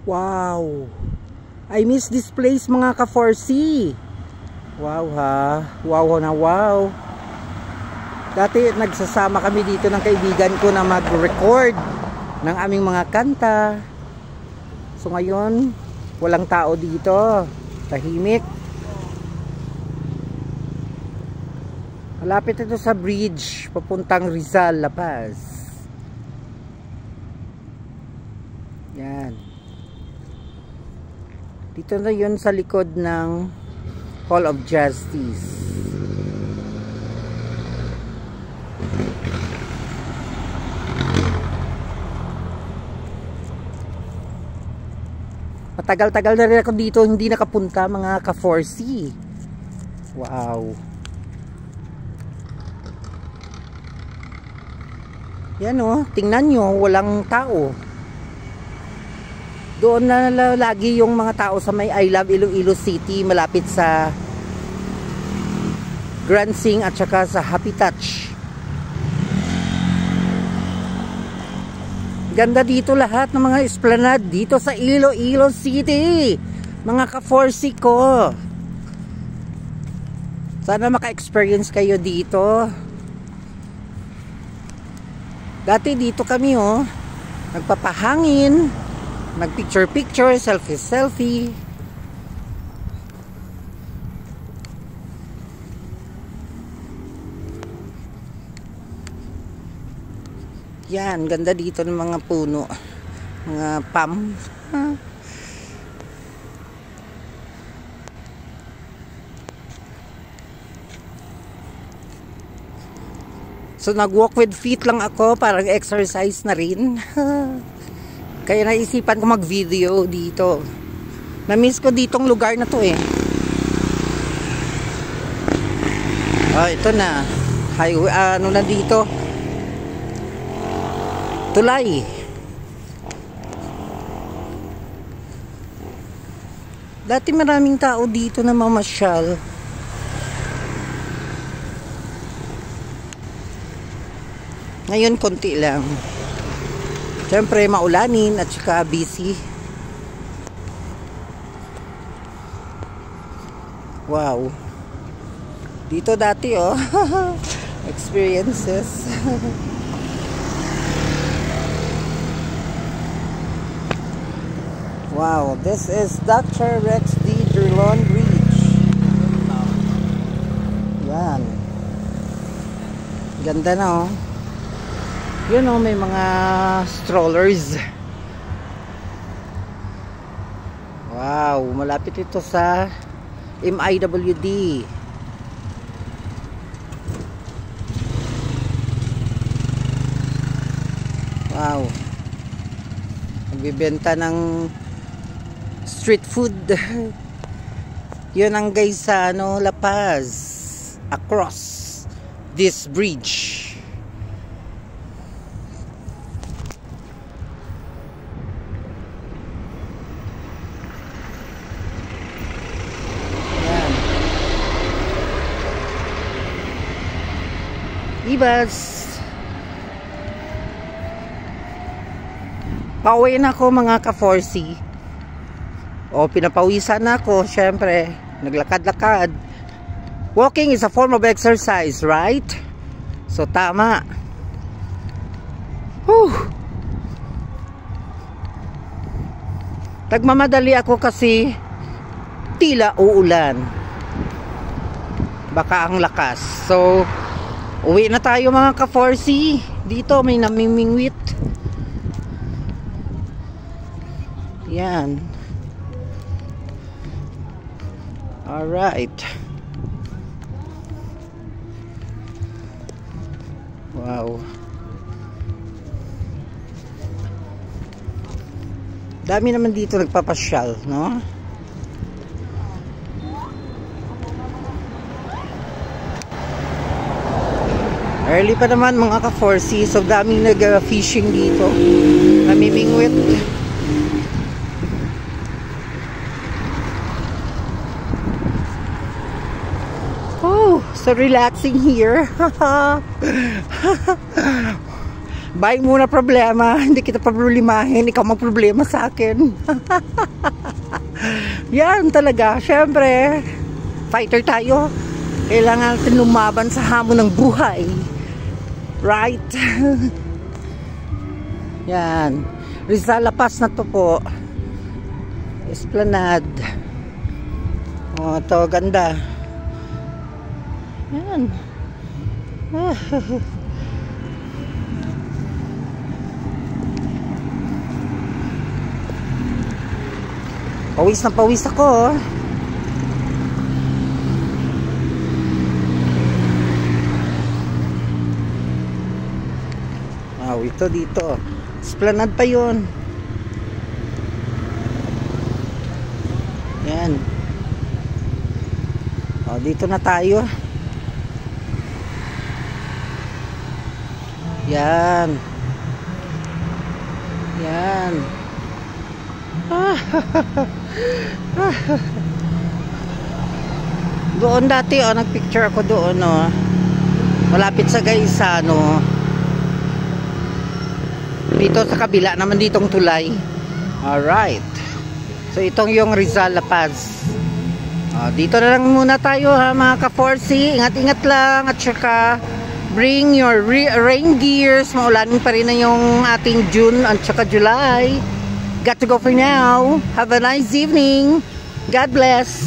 Wow! I miss this place mga ka-4C. Wow ha! Wow na wow! Dati nagsasama kami dito ng kaibigan ko na mag-record ng aming mga kanta. So ngayon, walang tao dito. Tahimik. Malapit ito sa bridge papuntang Rizal, La Paz. Yan. Dito na yun sa likod ng Hall of Justice. Matagal-tagal na rin ako dito hindi nakapunta mga ka-4C. Wow. Yan o, tingnan nyo, walang tao. Doon na lagi yung mga tao sa may I Love Iloilo City, malapit sa Grand Sing at saka sa Happy Touch. Ganda dito lahat ng mga esplanade dito sa Iloilo City. Mga ka-4C ko. Sana maka-experience kayo dito. Dati dito kami oh, nagpapahangin, mag-picture-picture, selfie-selfie. Yan, ganda dito ng mga puno, mga palm. So nag-walk with feet lang ako, parang exercise na rin. Kaya naisipan ko mag-video dito. Na-miss ko ditong lugar na to eh. Oh, ito na. Highway, ano na dito? Tulay. Dati maraming tao dito na mamasyal. Ngayon konti lang. Siyempre maulanin at saka busy. Wow. Dito dati oh. Experiences. Wow, this is Dr. Rex D. Durlon Bridge. Yan. Ganda na oh. Yun oh, may mga strollers. Wow, malapit ito sa MIWD. Wow. Nagbibenta ng street food. Yun ang guys sa ano, La Paz, across this bridge. Yan. Ibas. Pauwi na ako mga ka-4C. O, pinapawisan na ako, syempre. Naglakad-lakad. Walking is a form of exercise, right? So, tama. Whew. Nagmamadali ako kasi tila uulan. Baka ang lakas. So, uwi na tayo mga ka-4C. Dito may namimingwit. Yan. Alright. Wow. Dami naman dito nagpapasyal, no? Early pa naman mga ka-4C. So daming nag-fishing dito. Namimingwit. So relaxing here. Bye muna problema. Hindi kita problemahin. Ikaw magproblema sa akin. Yan talaga. Siyempre, fighter tayo. Kailangan natin lumaban sa hamon ng buhay. Right? Yan. Rizal La Paz na to po. Esplanade. Oh, ito ganda. Yan. Pawis na pawis ako. Wow, ito dito. Esplanade pa yun. Yan. O, dito na tayo. Yan. Yan. Doon dati, nagpicture ako doon, malapit sa Gaisano. Dito sa kabila naman ditong tulay. Alright. So itong yung Rizal La Paz. Dito na lang muna tayo ha mga ka-4C. Ingat-ingat lang at saka bring your rain gears. Maulanin pa rin na yung ating June at saka July. Got to go for now. Have a nice evening. God bless.